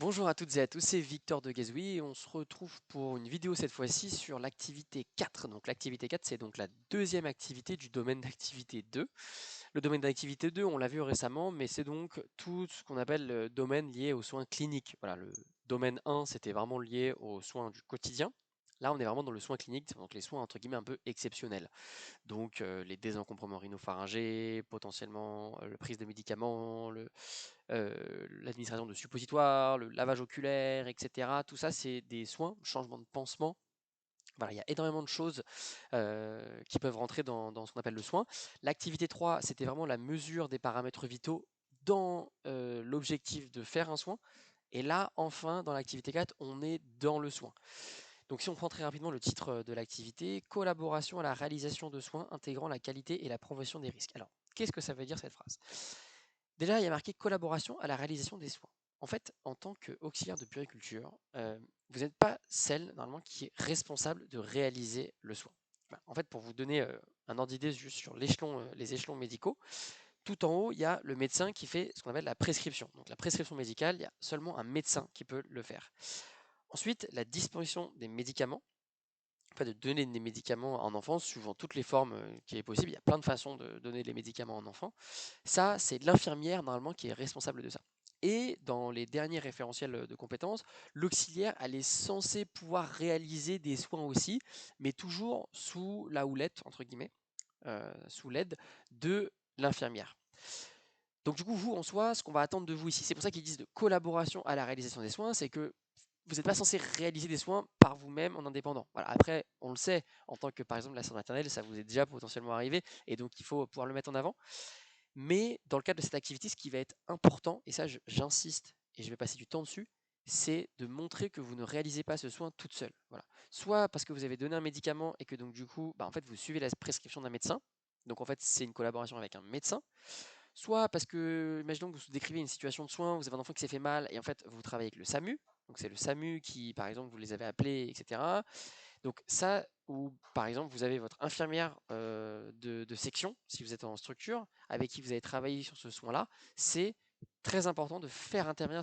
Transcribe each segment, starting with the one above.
Bonjour à toutes et à tous, c'est Victor de Gazoui et on se retrouve pour une vidéo cette fois-ci sur l'activité 4. Donc l'activité 4, c'est donc la deuxième activité du domaine d'activité 2. Le domaine d'activité 2, on l'a vu récemment, mais c'est donc tout ce qu'on appelle le domaine lié aux soins cliniques. Voilà, le domaine 1, c'était vraiment lié aux soins du quotidien. Là, on est vraiment dans le soin clinique, donc les soins entre guillemets un peu exceptionnels. Donc les désencombrements rhinopharyngés, potentiellement la prise de médicaments, l'administration de suppositoires, le lavage oculaire, etc. Tout ça, c'est des soins, changement de pansement. Voilà, il y a énormément de choses qui peuvent rentrer dans ce qu'on appelle le soin. L'activité 3, c'était vraiment la mesure des paramètres vitaux dans l'objectif de faire un soin. Et là, enfin, dans l'activité 4, on est dans le soin. Donc si on prend très rapidement le titre de l'activité, collaboration à la réalisation de soins intégrant la qualité et la prévention des risques. Alors, qu'est-ce que ça veut dire cette phrase? Déjà, il y a marqué collaboration à la réalisation des soins. En fait, en tant qu'auxiliaire de puériculture, vous n'êtes pas celle normalement qui est responsable de réaliser le soin. Voilà. En fait, pour vous donner un ordre d'idée juste sur les échelons médicaux, tout en haut, il y a le médecin qui fait ce qu'on appelle la prescription. Donc la prescription médicale, il y a seulement un médecin qui peut le faire. Ensuite, la disposition des médicaments, de donner des médicaments en enfance, suivant toutes les formes qui est possible. Il y a plein de façons de donner les médicaments en enfant. Ça, c'est l'infirmière normalement qui est responsable de ça. Et dans les derniers référentiels de compétences, l'auxiliaire, elle est censée pouvoir réaliser des soins aussi, mais toujours sous la houlette, entre guillemets, sous l'aide de l'infirmière. Donc du coup, vous, en soi, ce qu'on va attendre de vous ici, c'est pour ça qu'ils disent de collaboration à la réalisation des soins, c'est que vous n'êtes pas censé réaliser des soins par vous-même en indépendant. Voilà. Après, on le sait, en tant que par exemple la l'assistante maternelle, ça vous est déjà potentiellement arrivé, et donc il faut pouvoir le mettre en avant. Mais dans le cadre de cette activité, ce qui va être important, et ça j'insiste et je vais passer du temps dessus, c'est de montrer que vous ne réalisez pas ce soin toute seule. Voilà. Soit parce que vous avez donné un médicament et que donc du coup, en fait, vous suivez la prescription d'un médecin. Donc en fait, c'est une collaboration avec un médecin. Soit parce que, imaginons que vous décrivez une situation de soin, vous avez un enfant qui s'est fait mal et en fait vous travaillez avec le SAMU. Donc c'est le SAMU qui, par exemple, vous les avez appelés, etc. Donc ça, ou par exemple, vous avez votre infirmière de section, si vous êtes en structure, avec qui vous avez travaillé sur ce soin-là, c'est très important de faire intervenir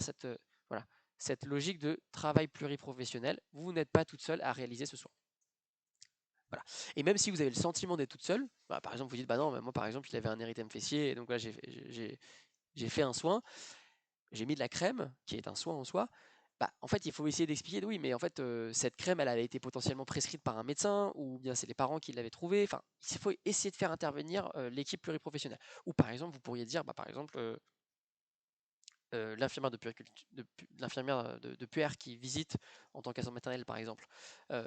voilà, cette logique de travail pluriprofessionnel. Vous n'êtes pas toute seule à réaliser ce soin. Voilà. Et même si vous avez le sentiment d'être toute seule, par exemple, vous dites, bah non, moi par exemple, il avait un érythème fessier, et donc là j'ai fait un soin, j'ai mis de la crème, qui est un soin en soi. En fait, il faut essayer d'expliquer, oui, mais en fait, cette crème, elle avait été potentiellement prescrite par un médecin, ou bien c'est les parents qui l'avaient trouvée. Enfin, il faut essayer de faire intervenir l'équipe pluriprofessionnelle. Ou par exemple, vous pourriez dire, par exemple, l'infirmière de puère qui visite en tant qu'assistante maternelle, par exemple, euh,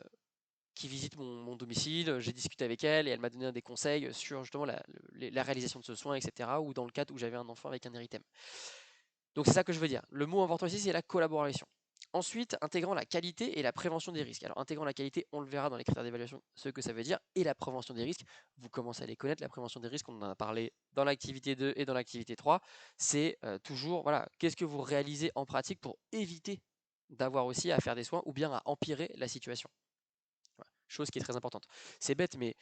qui visite mon domicile, j'ai discuté avec elle et elle m'a donné des conseils sur justement la réalisation de ce soin, etc. Ou dans le cadre où j'avais un enfant avec un érythème. Donc c'est ça que je veux dire. Le mot important ici, c'est la collaboration. Ensuite, intégrant la qualité et la prévention des risques. Alors, intégrant la qualité, on le verra dans les critères d'évaluation, ce que ça veut dire, et la prévention des risques, vous commencez à les connaître. La prévention des risques, on en a parlé dans l'activité 2 et dans l'activité 3. C'est toujours, voilà, qu'est-ce que vous réalisez en pratique pour éviter d'avoir aussi à faire des soins ou bien à empirer la situation. Voilà. Chose qui est très importante. C'est bête, mais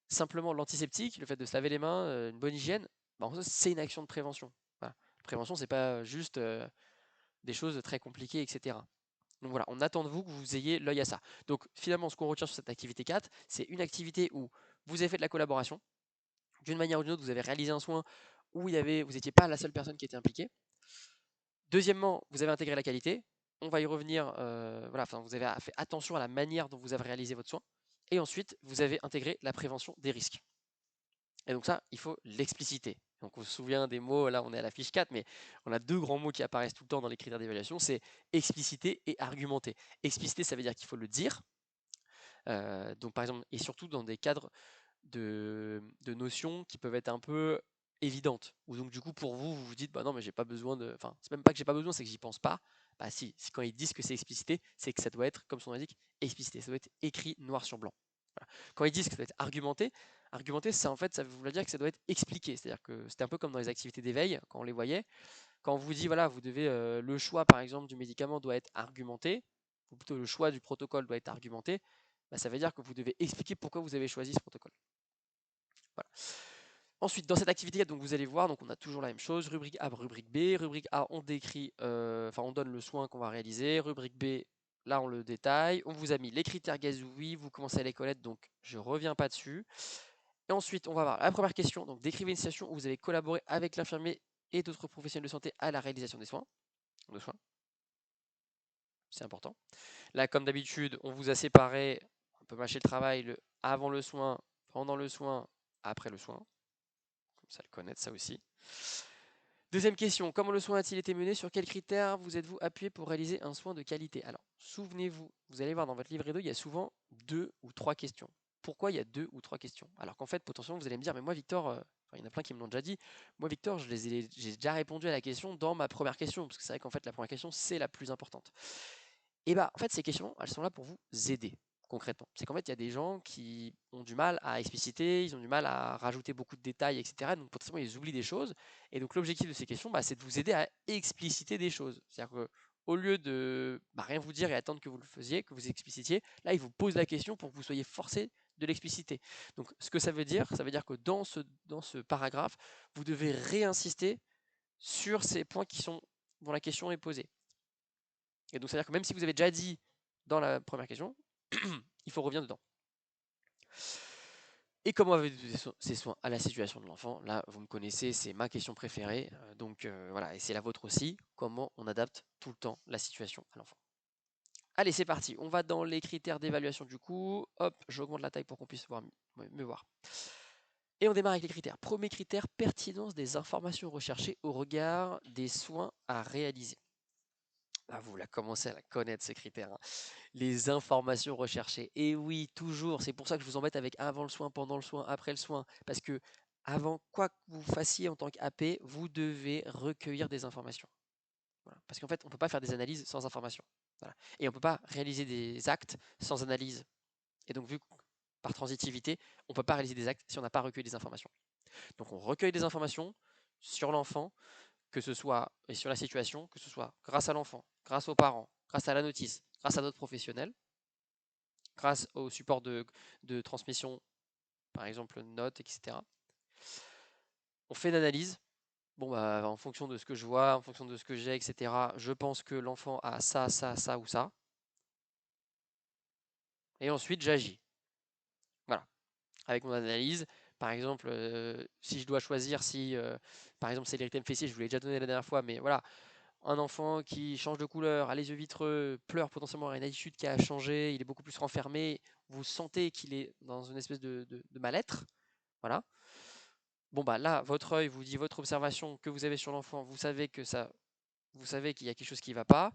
simplement l'antiseptique, le fait de se laver les mains, une bonne hygiène, en soi, c'est une action de prévention. Voilà. Prévention, c'est pas juste des choses très compliquées, etc. Donc voilà, on attend de vous que vous ayez l'œil à ça. Donc finalement, ce qu'on retient sur cette activité 4, c'est une activité où vous avez fait de la collaboration. D'une manière ou d'une autre, vous avez réalisé un soin où vous n'étiez pas la seule personne qui était impliquée. Deuxièmement, vous avez intégré la qualité. On va y revenir. Voilà, vous avez fait attention à la manière dont vous avez réalisé votre soin. Et ensuite, vous avez intégré la prévention des risques. Et donc ça, il faut l'expliciter. Donc on se souvient des mots, là on est à la fiche 4, mais on a deux grands mots qui apparaissent tout le temps dans les critères d'évaluation, c'est expliciter et argumenter. Expliciter, ça veut dire qu'il faut le dire. Donc par exemple, et surtout dans des cadres de notions qui peuvent être un peu évidentes. Ou donc du coup pour vous, vous vous dites, bah non mais j'ai pas besoin de. Enfin, c'est même pas que j'ai pas besoin, c'est que j'y pense pas. Bah si, quand ils disent que c'est explicité, c'est que ça doit être, comme son nom l'indique, explicité. Ça doit être écrit noir sur blanc. Voilà. Quand ils disent que ça doit être argumenté, argumenté, ça en fait, ça veut dire que ça doit être expliqué. C'est-à-dire que c'était un peu comme dans les activités d'éveil, quand on les voyait. Quand on vous dit, voilà, vous devez, le choix par exemple du médicament doit être argumenté, ou plutôt le choix du protocole doit être argumenté, ça veut dire que vous devez expliquer pourquoi vous avez choisi ce protocole. Voilà. Ensuite, dans cette activité, donc vous allez voir, donc on a toujours la même chose, rubrique A, rubrique B. Rubrique A, on décrit, enfin on donne le soin qu'on va réaliser. Rubrique B, là on le détaille. On vous a mis les critères Gazouille, vous commencez à les connaître, donc je ne reviens pas dessus. Et ensuite, on va voir la première question. Donc décrivez une situation où vous avez collaboré avec l'infirmier et d'autres professionnels de santé à la réalisation des soins. C'est important. Là, comme d'habitude, on vous a séparé, on peut mâcher le travail, avant le soin, pendant le soin, après le soin. Comme ça, le connaître, ça aussi. Deuxième question, comment le soin a-t-il été mené? Sur quels critères vous êtes-vous appuyé pour réaliser un soin de qualité? Alors, souvenez-vous, vous allez voir dans votre livret 2, il y a souvent 2 ou 3 questions. Pourquoi il y a 2 ou 3 questions? Alors qu'en fait, potentiellement, vous allez me dire, mais moi, Victor, il y en a plein qui me l'ont déjà dit, moi, Victor, j'ai déjà répondu à la question dans ma première question, parce que c'est vrai qu'en fait, la première question, c'est la plus importante. Et bah, en fait, ces questions, elles sont là pour vous aider concrètement. C'est qu'en fait, il y a des gens qui ont du mal à expliciter, ils ont du mal à rajouter beaucoup de détails, etc. Donc potentiellement, ils oublient des choses. Et donc l'objectif de ces questions, bah, c'est de vous aider à expliciter des choses. C'est-à-dire qu'au lieu de rien vous dire et attendre que vous le faisiez, que vous explicitiez, là, ils vous posent la question pour que vous soyez forcé de l'expliciter. Donc ce que ça veut dire que dans ce paragraphe, vous devez réinsister sur ces points dont la question est posée. Et donc, c'est-à-dire que même si vous avez déjà dit dans la première question, il faut revenir dedans. Et comment avez-vous ces soins à la situation de l'enfant? Là, vous me connaissez, c'est ma question préférée. Donc voilà, et c'est la vôtre aussi. Comment on adapte tout le temps la situation à l'enfant? Allez, c'est parti. On va dans les critères d'évaluation du coup. Hop, j'augmente la taille pour qu'on puisse me voir. Et on démarre avec les critères. Premier critère, pertinence des informations recherchées au regard des soins à réaliser. Ah, vous la commencez à la connaître, ces critères, hein. Les informations recherchées. Et oui, toujours. C'est pour ça que je vous embête avec avant le soin, pendant le soin, après le soin. Parce que avant quoi que vous fassiez en tant qu'AP, vous devez recueillir des informations. Voilà. Parce qu'en fait, on ne peut pas faire des analyses sans information. Voilà. Et on ne peut pas réaliser des actes sans analyse. Et donc, vu que par transitivité, on ne peut pas réaliser des actes si on n'a pas recueilli des informations. Donc, on recueille des informations sur l'enfant, que ce soit, et sur la situation, que ce soit grâce à l'enfant, grâce aux parents, grâce à la notice, grâce à d'autres professionnels, grâce au support de transmission, par exemple notes, etc. On fait une analyse. Bon, bah, en fonction de ce que je vois, en fonction de ce que j'ai, etc., je pense que l'enfant a ça, ça, ça ou ça. Et ensuite, j'agis. Voilà. Avec mon analyse, par exemple, si je dois choisir, par exemple, c'est l'érythème fessier, je vous l'ai déjà donné la dernière fois, mais voilà, un enfant qui change de couleur, a les yeux vitreux, pleure potentiellement à une attitude qui a changé, il est beaucoup plus renfermé, vous sentez qu'il est dans une espèce de mal-être, voilà. Bon bah là, votre œil vous dit votre observation que vous avez sur l'enfant, vous savez qu'il y a quelque chose qui ne va pas.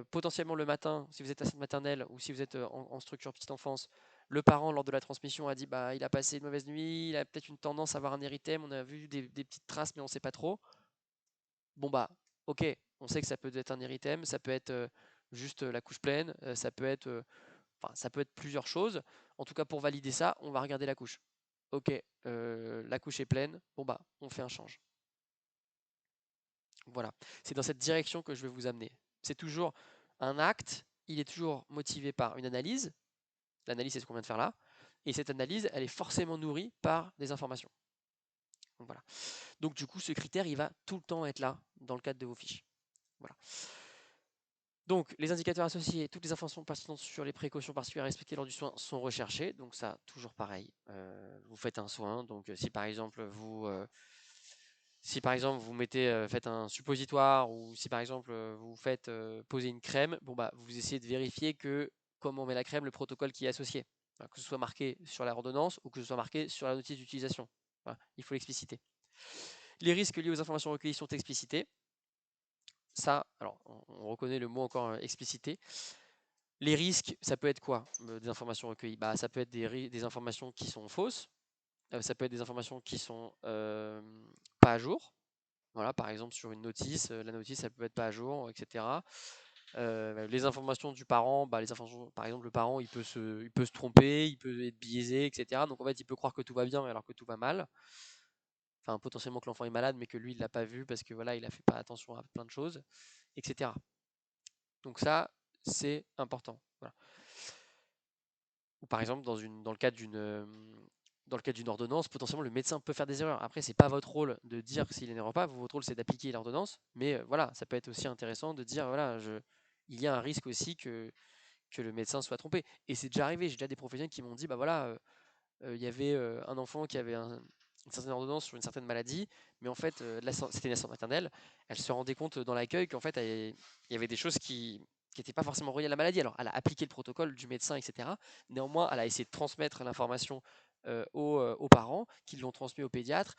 Potentiellement le matin, si vous êtes à cette maternelle ou si vous êtes en structure petite enfance, le parent lors de la transmission a dit bah il a passé une mauvaise nuit, il a peut-être une tendance à avoir un érythème, on a vu des petites traces mais on ne sait pas trop. Bon bah ok, on sait que ça peut être un érythème, ça peut être juste la couche pleine, ça peut être plusieurs choses. En tout cas pour valider ça, on va regarder la couche. Ok, la couche est pleine, bon bah on fait un change. Voilà, c'est dans cette direction que je vais vous amener. C'est toujours un acte, il est toujours motivé par une analyse. L'analyse, c'est ce qu'on vient de faire là. Et cette analyse, elle est forcément nourrie par des informations. Donc, voilà. Donc du coup, ce critère, il va tout le temps être là dans le cadre de vos fiches. Voilà. Donc, les indicateurs associés, toutes les informations pertinentes sur les précautions particulières à respecter lors du soin sont recherchées. Donc ça, toujours pareil. Vous faites un soin. Donc si par exemple vous faites un suppositoire ou si par exemple vous faites poser une crème, bon bah vous essayez de vérifier que comment on met la crème, le protocole qui est associé, voilà, que ce soit marqué sur la ordonnance ou que ce soit marqué sur la notice d'utilisation. Voilà, il faut l'expliciter. Les risques liés aux informations recueillies sont explicités. Ça, alors on reconnaît le mot encore explicité. Les risques, ça peut être quoi des informations recueillies? Bah, ça peut être des informations qui sont fausses, ça peut être des informations qui sont pas à jour. Voilà, par exemple sur une notice, la notice elle peut être pas à jour, etc. Les informations du parent, bah, les informations, par exemple le parent il peut se tromper, il peut être biaisé, etc. Donc en fait il peut croire que tout va bien alors que tout va mal. Enfin potentiellement que l'enfant est malade mais que lui il l'a pas vu parce que voilà il a fait pas attention à plein de choses, etc. Donc ça c'est important. Voilà. Ou par exemple dans le cadre dans le cadre d'une ordonnance, potentiellement le médecin peut faire des erreurs. Après, c'est pas votre rôle de dire s'il est une erreur ou pas, votre rôle c'est d'appliquer l'ordonnance, mais voilà, ça peut être aussi intéressant de dire voilà, il y a un risque aussi que le médecin soit trompé. Et c'est déjà arrivé, j'ai déjà des professionnels qui m'ont dit bah voilà, il y avait un enfant qui avait une certaine ordonnance sur une certaine maladie, mais en fait, c'était une assistante maternelle, elle se rendait compte dans l'accueil qu'en fait, il y avait des choses qui n'étaient pas forcément reliées à la maladie. Alors, elle a appliqué le protocole du médecin, etc. Néanmoins, elle a essayé de transmettre l'information aux parents, qui l'ont transmis au pédiatre,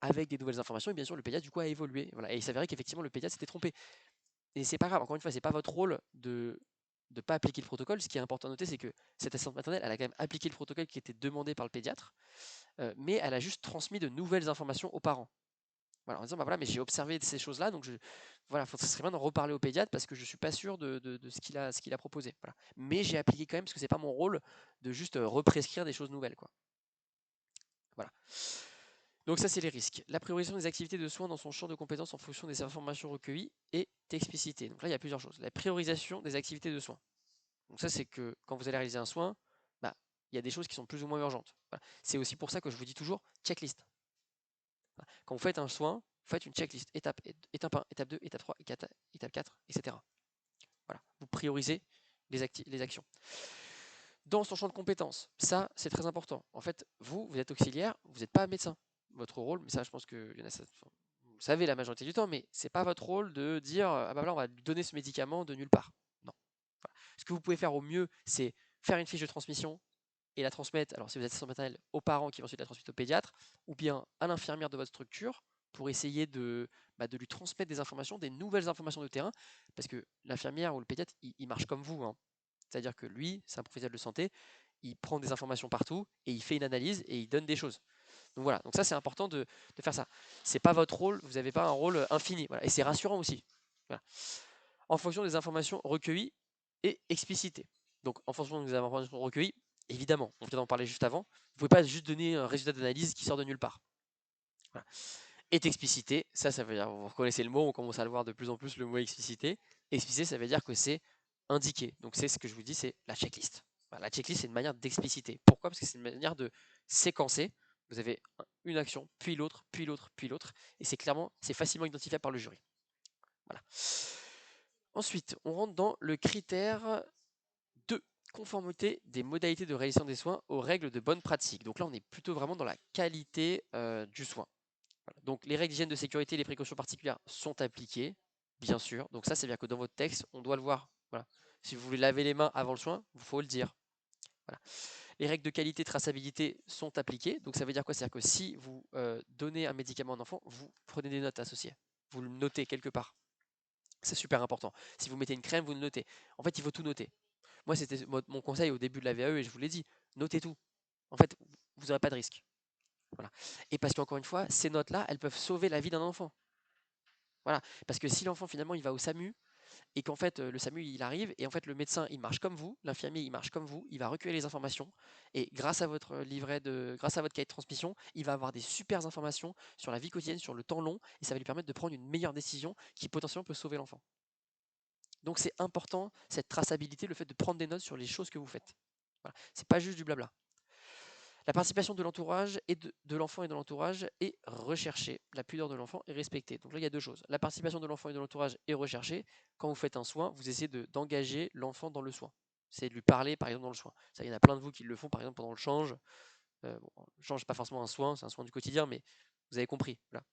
avec des nouvelles informations, et bien sûr, le pédiatre, du coup, a évolué. Voilà. Et il s'avérait qu'effectivement, le pédiatre s'était trompé. Et c'est pas grave, encore une fois, c'est pas votre rôle de ne pas appliquer le protocole. Ce qui est important à noter, c'est que cette assistante maternelle, elle a quand même appliqué le protocole qui était demandé par le pédiatre, mais elle a juste transmis de nouvelles informations aux parents. Voilà, en disant, bah voilà, mais j'ai observé ces choses-là, donc voilà, ça serait bien de reparler au pédiatre parce que je suis pas sûr de ce qu'il a proposé. Voilà. Mais j'ai appliqué quand même parce que c'est pas mon rôle de juste represcrire des choses nouvelles, quoi. Voilà. Donc ça, c'est les risques. La priorisation des activités de soins dans son champ de compétences en fonction des informations recueillies est explicitée. Donc là, il y a plusieurs choses. La priorisation des activités de soins. Donc ça, c'est que quand vous allez réaliser un soin, bah, il y a des choses qui sont plus ou moins urgentes. Voilà. C'est aussi pour ça que je vous dis toujours checklist. Voilà. Quand vous faites un soin, vous faites une checklist. Étape 1, étape 2, étape 3, étape 4, etc. Voilà. Vous priorisez les actions. Dans son champ de compétences, ça, c'est très important. En fait, vous êtes auxiliaire, vous n'êtes pas médecin. Votre rôle, mais ça, je pense que vous le savez la majorité du temps, mais c'est pas votre rôle de dire ah bah là, on va lui donner ce médicament de nulle part. Non. Voilà. Ce que vous pouvez faire au mieux, c'est faire une fiche de transmission et la transmettre, alors si vous êtes assistant maternel, aux parents qui vont ensuite la transmettre au pédiatre, ou bien à l'infirmière de votre structure, pour essayer de lui transmettre des informations, des nouvelles informations de terrain, parce que l'infirmière ou le pédiatre, il marche comme vous, hein. C'est-à-dire que lui, c'est un professionnel de santé, il prend des informations partout et il fait une analyse et il donne des choses. Donc voilà, donc ça c'est important de faire ça. C'est pas votre rôle, vous n'avez pas un rôle infini. Voilà. Et c'est rassurant aussi. Voilà. En fonction des informations recueillies et explicitées. Donc en fonction des informations recueillies, évidemment, on vient d'en parler juste avant, vous ne pouvez pas juste donner un résultat d'analyse qui sort de nulle part. Voilà. Est explicité, ça veut dire, vous reconnaissez le mot, on commence à le voir de plus en plus, le mot explicité. Explicité, ça veut dire que c'est indiqué. Donc c'est ce que je vous dis, c'est la checklist. Voilà, la checklist, c'est une manière d'expliciter. Pourquoi? Parce que c'est une manière de séquencer. Vous avez une action, puis l'autre, puis l'autre, puis l'autre. Et c'est facilement identifiable par le jury. Voilà. Ensuite, on rentre dans le critère de conformité des modalités de réalisation des soins aux règles de bonne pratique. Donc là, on est plutôt vraiment dans la qualité du soin. Voilà. Donc les règles d'hygiène de sécurité et les précautions particulières sont appliquées, bien sûr. Donc ça, c'est bien que dans votre texte, on doit le voir. Voilà. Si vous voulez laver les mains avant le soin, il faut le dire. Voilà. Les règles de qualité, traçabilité sont appliquées. Donc ça veut dire quoi? C'est-à-dire que si vous donnez un médicament à un enfant, vous prenez des notes associées. Vous le notez quelque part. C'est super important. Si vous mettez une crème, vous le notez. En fait, il faut tout noter. Moi, c'était mon conseil au début de la VAE et je vous l'ai dit, notez tout. En fait, vous n'aurez pas de risque. Voilà. Et parce qu'encore une fois, ces notes-là, elles peuvent sauver la vie d'un enfant. Voilà. Parce que si l'enfant finalement il va au SAMU et qu'en fait le SAMU il arrive et en fait le médecin il marche comme vous, l'infirmier il marche comme vous, il va recueillir les informations et grâce à votre grâce à votre cahier de transmission, il va avoir des super informations sur la vie quotidienne, sur le temps long et ça va lui permettre de prendre une meilleure décision qui potentiellement peut sauver l'enfant. Donc c'est important cette traçabilité, le fait de prendre des notes sur les choses que vous faites. Voilà. C'est pas juste du blabla. La participation de l'entourage et de l'enfant et de l'entourage est recherchée. La pudeur de l'enfant est respectée. Donc là, il y a deux choses. La participation de l'enfant et de l'entourage est recherchée. Quand vous faites un soin, vous essayez d'engager l'enfant dans le soin. C'est de lui parler, par exemple, dans le soin. Ça, il y en a plein de vous qui le font, par exemple, pendant le change. Bon, le change, pas forcément un soin, c'est un soin du quotidien, mais vous avez compris. Voilà.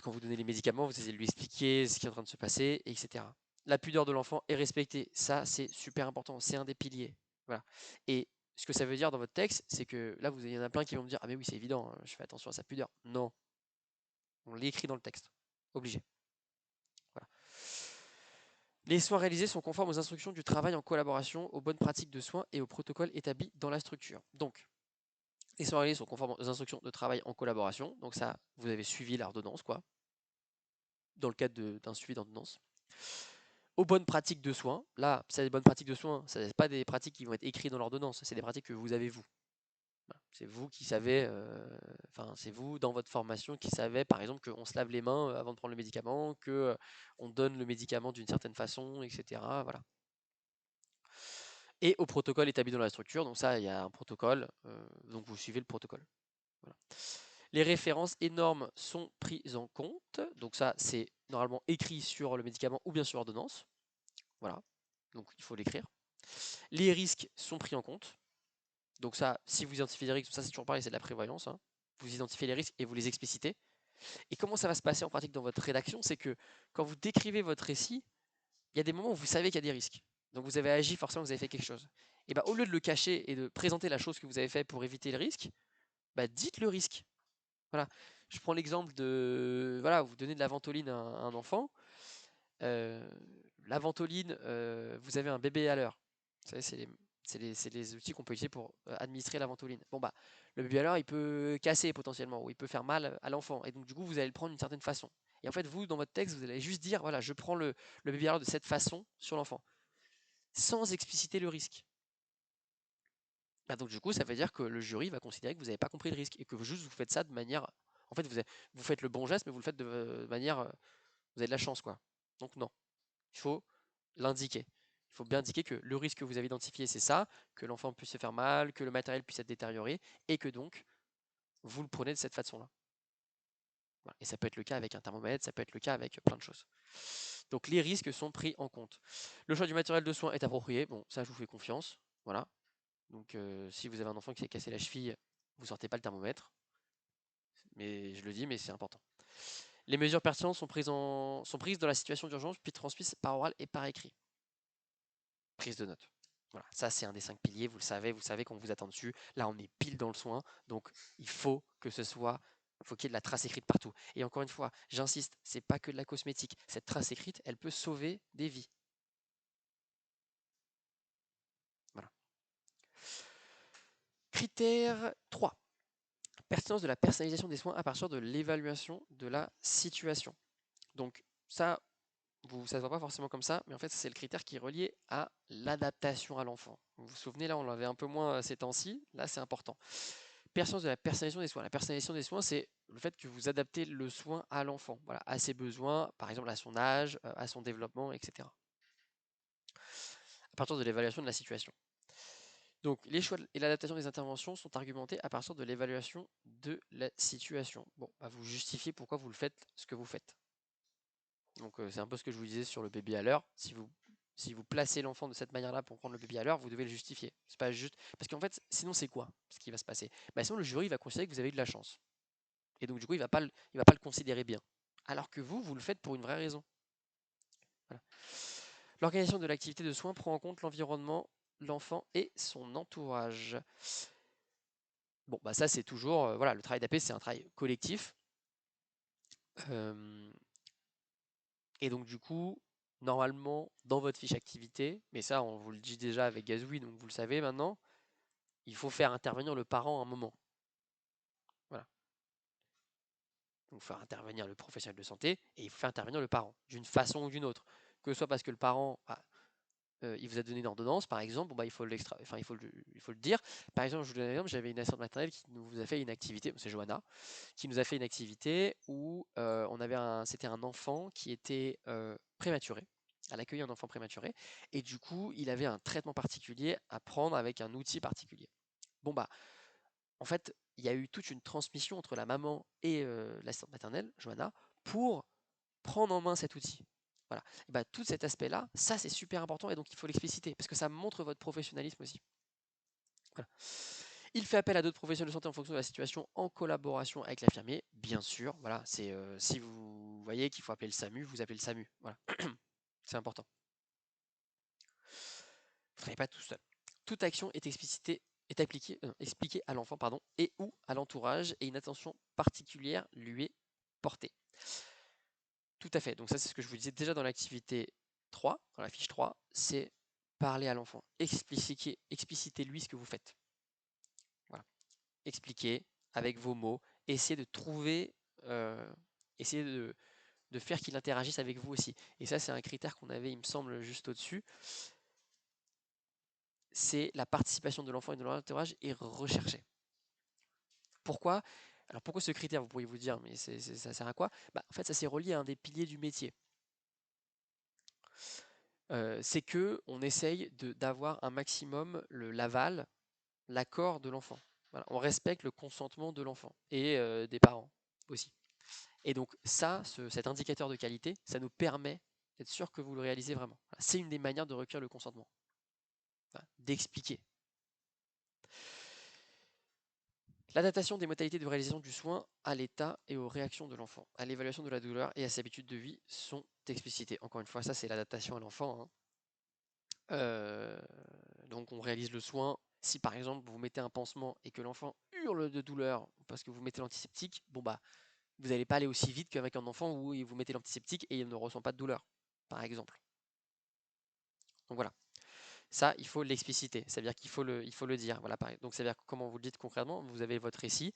Quand vous donnez les médicaments, vous essayez de lui expliquer ce qui est en train de se passer, etc. La pudeur de l'enfant est respectée. Ça, c'est super important. C'est un des piliers. Voilà. Et ce que ça veut dire dans votre texte, c'est que là, il y en a plein qui vont me dire ah mais oui, c'est évident, je fais attention à sa pudeur. Non, on l'écrit dans le texte. Obligé. Voilà. Les soins réalisés sont conformes aux instructions du travail en collaboration, aux bonnes pratiques de soins et aux protocoles établis dans la structure. Donc, les soins réalisés sont conformes aux instructions de travail en collaboration. Donc ça, vous avez suivi l'ordonnance, quoi, dans le cadre d'un suivi d'ordonnance. Aux bonnes pratiques de soins. Là, c'est des bonnes pratiques de soins, ce n'est pas des pratiques qui vont être écrites dans l'ordonnance, c'est des pratiques que vous avez vous. Voilà. C'est vous qui savez, c'est vous dans votre formation qui savez, par exemple, qu'on se lave les mains avant de prendre le médicament, qu'on donne le médicament d'une certaine façon, etc. Voilà. et au protocole établi dans la structure. Donc ça, il y a un protocole, donc vous suivez le protocole. Voilà. Les références et normes sont prises en compte. Donc ça, c'est normalement écrit sur le médicament ou bien sur ordonnance. Voilà, donc il faut l'écrire. Les risques sont pris en compte. Donc ça, si vous identifiez les risques, ça c'est toujours pareil, c'est de la prévoyance, hein. Vous identifiez les risques et vous les explicitez. Et comment ça va se passer en pratique dans votre rédaction? C'est que quand vous décrivez votre récit, il y a des moments où vous savez qu'il y a des risques. Donc vous avez agi, forcément vous avez fait quelque chose. Et bah, au lieu de le cacher et de présenter la chose que vous avez fait pour éviter le risque, bah, dites le risque. Voilà. Je prends l'exemple de, voilà, vous donnez de la ventoline à un enfant. La ventoline, vous avez un bébé à l'heure. Vous savez, c'est les outils qu'on peut utiliser pour administrer la ventoline. Bon bah, le bébé à l'heure, il peut casser potentiellement, ou il peut faire mal à l'enfant. Et donc du coup, vous allez le prendre d'une certaine façon. Et en fait, vous, dans votre texte, vous allez juste dire, voilà, je prends le bébé à l'heure de cette façon sur l'enfant, sans expliciter le risque. Bah, donc du coup, ça veut dire que le jury va considérer que vous n'avez pas compris le risque et que vous juste vous faites ça de manière. En fait, vous faites le bon geste, mais vous le faites de manière. Vous avez de la chance, quoi. Donc non, il faut l'indiquer. Il faut bien indiquer que le risque que vous avez identifié, c'est ça, que l'enfant puisse se faire mal, que le matériel puisse être détérioré, et que donc vous le prenez de cette façon-là. Voilà. Et ça peut être le cas avec un thermomètre, ça peut être le cas avec plein de choses. Donc les risques sont pris en compte. Le choix du matériel de soins est approprié. Bon, ça, je vous fais confiance. Voilà. Donc si vous avez un enfant qui s'est cassé la cheville, vous sortez pas le thermomètre. Mais je le dis, mais c'est important. Les mesures pertinentes sont prises dans la situation d'urgence, puis transmises par oral et par écrit. Prise de notes. Voilà, ça c'est un des 5 piliers, vous savez qu'on vous attend dessus. Là, on est pile dans le soin, donc il faut que ce soit, faut qu'il y ait de la trace écrite partout. Et encore une fois, j'insiste, c'est pas que de la cosmétique. Cette trace écrite, elle peut sauver des vies. Voilà. Critère 3. Pertinence de la personnalisation des soins à partir de l'évaluation de la situation. Donc ça, ça ne se voit pas forcément comme ça, mais en fait, c'est le critère qui est relié à l'adaptation à l'enfant. Vous vous souvenez, là, on l'avait un peu moins ces temps-ci. Là, c'est important. Pertinence de la personnalisation des soins. La personnalisation des soins, c'est le fait que vous adaptez le soin à l'enfant, voilà, à ses besoins, par exemple à son âge, à son développement, etc. À partir de l'évaluation de la situation. Donc, les choix et l'adaptation des interventions sont argumentés à partir de l'évaluation de la situation. Bon, bah, vous justifiez pourquoi vous le faites, ce que vous faites. Donc c'est un peu ce que je vous disais sur le bébé à l'heure. Si vous placez l'enfant de cette manière-là pour prendre le bébé à l'heure, vous devez le justifier. C'est pas juste. Parce qu'en fait, sinon c'est quoi ce qui va se passer? Bah, sinon le jury va considérer que vous avez eu de la chance. Et donc du coup, il va pas le considérer bien. Alors que vous le faites pour une vraie raison. Voilà. L'organisation de l'activité de soins prend en compte l'environnement, l'enfant et son entourage. Bon, bah ça c'est toujours, voilà, le travail d'AP c'est un travail collectif. Et donc du coup, normalement, dans votre fiche activité, mais ça on vous le dit déjà avec Gazoui, donc vous le savez maintenant, il faut faire intervenir le parent à un moment. Voilà. Donc faire intervenir le professionnel de santé et il faut faire intervenir le parent, d'une façon ou d'une autre. Que ce soit parce que le parent, il vous a donné une ordonnance, par exemple, bon, bah, il faut il faut le dire. Par exemple, je vous donne un exemple, j'avais une assistante maternelle qui nous a fait une activité, c'est Johanna, qui nous a fait une activité où c'était un enfant qui était prématuré. Elle accueillait un enfant prématuré et du coup, il avait un traitement particulier à prendre avec un outil particulier. Bon bah, en fait, il y a eu toute une transmission entre la maman et l'assistante maternelle, Johanna, pour prendre en main cet outil. Voilà. Et bah, tout cet aspect-là, ça c'est super important et donc il faut l'expliciter parce que ça montre votre professionnalisme aussi. Voilà. Il fait appel à d'autres professionnels de santé en fonction de la situation en collaboration avec l'infirmier, bien sûr. Voilà, c'est si vous voyez qu'il faut appeler le SAMU, vous appelez le SAMU. Voilà, c'est important. Vous ne travaillez pas tout seul. Toute action est expliquée à l'enfant et ou à l'entourage et une attention particulière lui est portée. Tout à fait. Donc ça, c'est ce que je vous disais déjà dans l'activité 3, dans la fiche 3, c'est parler à l'enfant. Explicitez lui ce que vous faites. Voilà. Expliquez avec vos mots. Essayez de trouver, essayez de faire qu'il interagisse avec vous aussi. Et ça, c'est un critère qu'on avait, il me semble, juste au-dessus. C'est la participation de l'enfant et de l'entourage est recherchée. Pourquoi? Alors pourquoi ce critère, vous pourriez vous dire, mais ça sert à quoi? Bah, en fait, ça s'est relié à un des piliers du métier. c'est que on essaye d'avoir un maximum l'aval, l'accord de l'enfant. Voilà, on respecte le consentement de l'enfant et des parents aussi. Et donc ça, cet indicateur de qualité, ça nous permet d'être sûr que vous le réalisez vraiment. Voilà, c'est une des manières de recueillir le consentement, voilà, d'expliquer. L'adaptation des modalités de réalisation du soin à l'état et aux réactions de l'enfant, à l'évaluation de la douleur et à ses habitudes de vie sont explicitées. Encore une fois, ça c'est l'adaptation à l'enfant, hein. Donc on réalise le soin. Si par exemple vous mettez un pansement et que l'enfant hurle de douleur parce que vous mettez l'antiseptique, bon bah vous n'allez pas aller aussi vite qu'avec un enfant où vous mettez l'antiseptique et il ne ressent pas de douleur, par exemple. Donc voilà. Ça, il faut l'expliciter, c'est-à-dire qu'il faut le dire. Voilà, pareil. Donc, c'est-à-dire comment vous le dites concrètement, vous avez votre récit,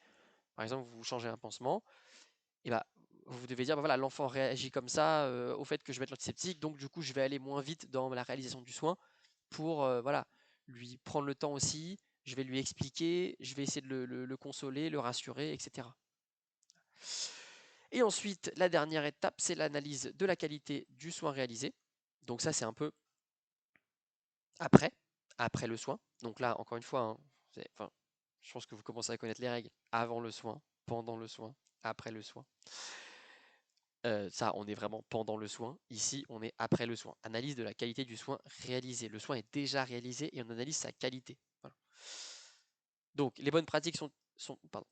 par exemple, vous changez un pansement, et bah, vous devez dire, bah, voilà, l'enfant réagit comme ça au fait que je mette l'antiseptique, donc du coup, je vais aller moins vite dans la réalisation du soin pour voilà, lui prendre le temps aussi, je vais lui expliquer, je vais essayer de le consoler, le rassurer, etc. Et ensuite, la dernière étape, c'est l'analyse de la qualité du soin réalisé. Donc ça, c'est un peu après le soin. Donc là, encore une fois, hein, enfin, je pense que vous commencez à connaître les règles avant le soin, pendant le soin, après le soin. Ça, on est vraiment pendant le soin. Ici, on est après le soin. Analyse de la qualité du soin réalisé. Le soin est déjà réalisé et on analyse sa qualité. Voilà. Donc, les bonnes pratiques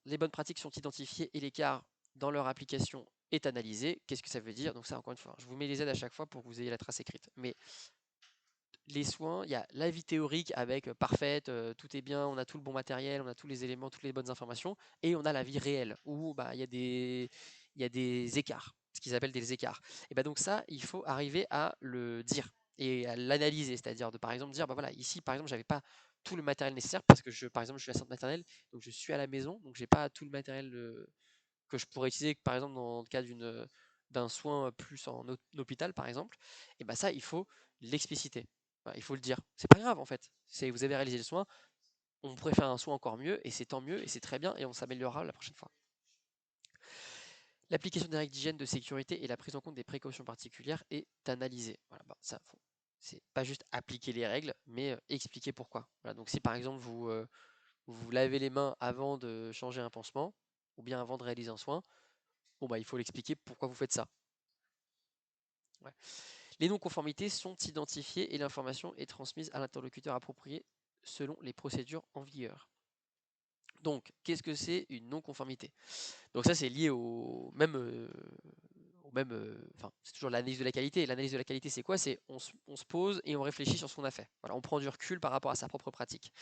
les bonnes pratiques sont identifiées et l'écart dans leur application est analysé. Qu'est-ce que ça veut dire? Donc ça, encore une fois, je vous mets les aides à chaque fois pour que vous ayez la trace écrite. Mais les soins, il y a la vie théorique avec parfaite, tout est bien, on a tout le bon matériel, on a tous les éléments, toutes les bonnes informations, et on a la vie réelle où bah, il y a des écarts, ce qu'ils appellent des écarts. Et bah, donc ça, il faut arriver à le dire et à l'analyser, c'est-à-dire de par exemple dire, bah voilà, ici par exemple, j'avais pas tout le matériel nécessaire parce que par exemple, je suis assistante maternelle, donc je suis à la maison, donc j'ai pas tout le matériel que je pourrais utiliser par exemple dans le cas d'un soin plus en hôpital par exemple. Et bah ça, il faut l'expliciter. Il faut le dire. C'est pas grave en fait. Vous avez réalisé le soin, on pourrait faire un soin encore mieux, et c'est tant mieux, et c'est très bien, et on s'améliorera la prochaine fois. L'application des règles d'hygiène, de sécurité et la prise en compte des précautions particulières est analysée. Voilà, bah, ça, c'est pas juste appliquer les règles, mais expliquer pourquoi. Voilà, donc si par exemple vous lavez les mains avant de changer un pansement, ou bien avant de réaliser un soin, bon bah il faut l'expliquer pourquoi vous faites ça. Ouais. Les non-conformités sont identifiées et l'information est transmise à l'interlocuteur approprié selon les procédures en vigueur. Donc, qu'est-ce que c'est une non-conformité? Donc ça, c'est lié enfin, c'est toujours l'analyse de la qualité. L'analyse de la qualité, c'est quoi? C'est on se pose et on réfléchit sur ce qu'on a fait. Voilà, on prend du recul par rapport à sa propre pratique.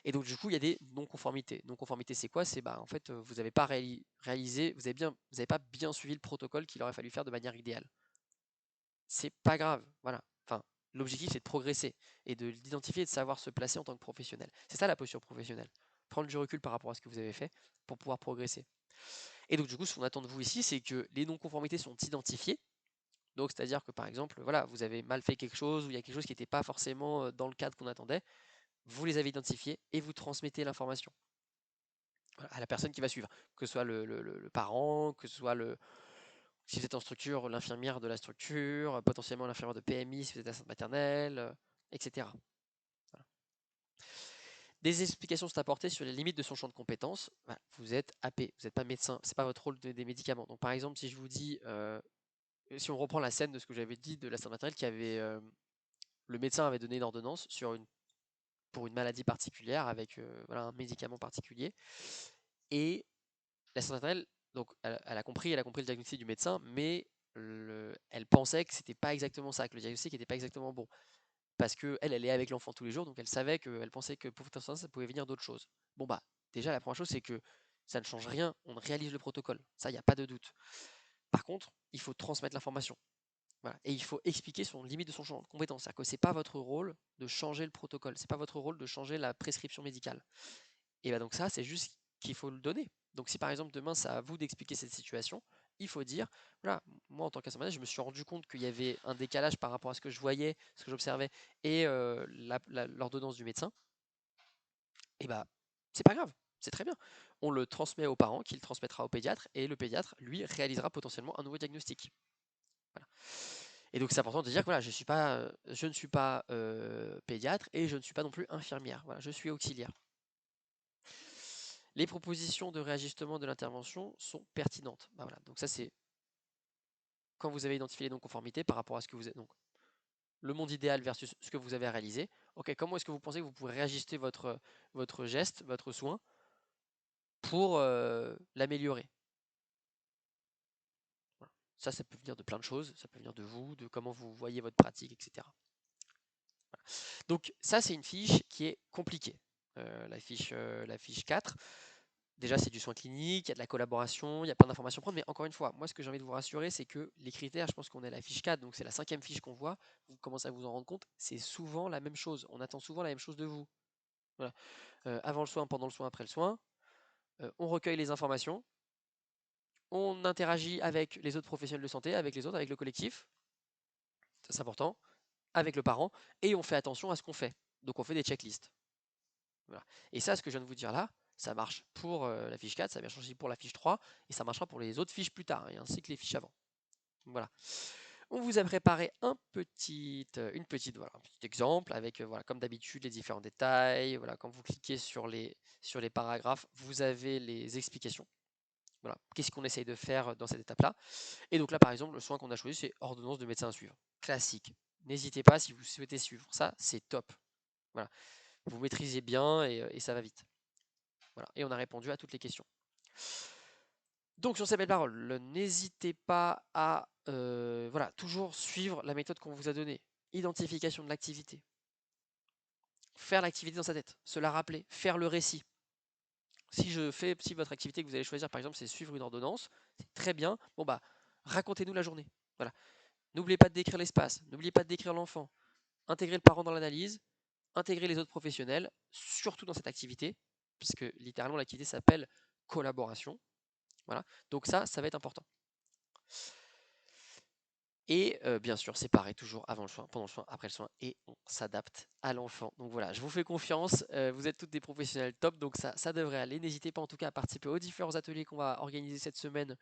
Et donc, du coup, il y a des non-conformités. Non-conformité, c'est quoi? C'est bah, en fait, vous n'avez pas réalisé, vous n'avez pas bien suivi le protocole qu'il aurait fallu faire de manière idéale. C'est pas grave, voilà. Enfin, l'objectif, c'est de progresser et d'identifier et de savoir se placer en tant que professionnel. C'est ça la posture professionnelle. Prendre du recul par rapport à ce que vous avez fait pour pouvoir progresser. Et donc, du coup, ce qu'on attend de vous ici, c'est que les non-conformités sont identifiées. Donc, c'est-à-dire que par exemple, voilà, vous avez mal fait quelque chose ou il y a quelque chose qui n'était pas forcément dans le cadre qu'on attendait. Vous les avez identifiés et vous transmettez l'information à la personne qui va suivre, que ce soit le parent, que ce soit si vous êtes en structure, l'infirmière de la structure, potentiellement l'infirmière de PMI si vous êtes assistante maternelle, etc. Voilà. Des explications sont apportées sur les limites de son champ de compétences. Voilà, vous êtes AP, vous n'êtes pas médecin, c'est pas votre rôle des médicaments. Donc par exemple, si je vous dis, si on reprend la scène de ce que j'avais dit de l'assistante maternelle, le médecin avait donné une ordonnance pour une maladie particulière avec voilà, un médicament particulier, et l'assistante maternelle, donc elle a compris le diagnostic du médecin, mais elle pensait que c'était pas exactement ça, que le diagnostic n'était pas exactement bon. Parce qu'elle, elle est avec l'enfant tous les jours, donc elle pensait que pour faire ça pouvait venir d'autre chose. Bon bah, déjà la première chose, c'est que ça ne change rien, on réalise le protocole, ça, il n'y a pas de doute. Par contre, il faut transmettre l'information. Voilà. Et il faut expliquer son limite de son champ de compétence. C'est-à-dire que ce n'est pas votre rôle de changer le protocole, ce n'est pas votre rôle de changer la prescription médicale. Et bah donc ça, c'est juste qu'il faut le donner. Donc si par exemple demain c'est à vous d'expliquer cette situation, il faut dire, voilà, moi en tant qu'assistante, je me suis rendu compte qu'il y avait un décalage par rapport à ce que je voyais, ce que j'observais, et l'ordonnance du médecin. Et bah c'est pas grave, c'est très bien. On le transmet aux parents, qui le transmettra au pédiatre, et le pédiatre, lui, réalisera potentiellement un nouveau diagnostic. Voilà. Et donc c'est important de dire que voilà, je ne suis pas pédiatre et je ne suis pas non plus infirmière. Voilà, je suis auxiliaire. Les propositions de réajustement de l'intervention sont pertinentes. Bah voilà, donc ça c'est quand vous avez identifié les non-conformités par rapport à ce que vous êtes. Donc le monde idéal versus ce que vous avez réalisé. Ok, comment est-ce que vous pensez que vous pourrez réajuster votre geste, votre soin pour l'améliorer? Voilà. Ça peut venir de plein de choses, ça peut venir de vous, de comment vous voyez votre pratique, etc. Voilà. Donc ça, c'est une fiche qui est compliquée. La fiche 4. Déjà, c'est du soin clinique, il y a de la collaboration, il y a plein d'informations à prendre, mais encore une fois, moi, ce que j'ai envie de vous rassurer, c'est que les critères, je pense qu'on est à la fiche 4, donc c'est la 5e fiche qu'on voit, vous commencez à vous en rendre compte, c'est souvent la même chose. On attend souvent la même chose de vous. Voilà. Avant le soin, pendant le soin, après le soin, on recueille les informations, on interagit avec les autres professionnels de santé, avec les autres, avec le collectif, ça c'est important, avec le parent, et on fait attention à ce qu'on fait. Donc on fait des checklists. Voilà. Et ça, ce que je viens de vous dire là, ça marche pour la fiche 4, ça marche aussi pour la fiche 3, et ça marchera pour les autres fiches plus tard, et ainsi que les fiches avant. Voilà. On vous a préparé un petit exemple avec, voilà, comme d'habitude, les différents détails. Voilà, quand vous cliquez sur les paragraphes, vous avez les explications. Voilà, qu'est-ce qu'on essaye de faire dans cette étape-là. Et donc là, par exemple, le soin qu'on a choisi, c'est ordonnance de médecin à suivre. Classique. N'hésitez pas si vous souhaitez suivre ça, c'est top. Voilà, vous maîtrisez bien et ça va vite. Voilà, et on a répondu à toutes les questions. Donc sur ces belles paroles, n'hésitez pas à voilà, toujours suivre la méthode qu'on vous a donnée. Identification de l'activité. Faire l'activité dans sa tête, se la rappeler, faire le récit. Si votre activité que vous allez choisir, par exemple, c'est suivre une ordonnance, c'est très bien. Bon bah, racontez-nous la journée. Voilà. N'oubliez pas de décrire l'espace, n'oubliez pas de décrire l'enfant. Intégrez le parent dans l'analyse, intégrez les autres professionnels, surtout dans cette activité, puisque littéralement l'activité s'appelle collaboration. Voilà. Donc ça va être important. Et bien sûr, c'est pareil, toujours avant le soin, pendant le soin, après le soin, et on s'adapte à l'enfant. Donc voilà, je vous fais confiance, vous êtes toutes des professionnels top, donc ça devrait aller. N'hésitez pas en tout cas à participer aux différents ateliers qu'on va organiser cette semaine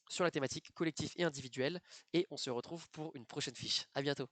sur la thématique collectif et individuel, et on se retrouve pour une prochaine fiche. À bientôt.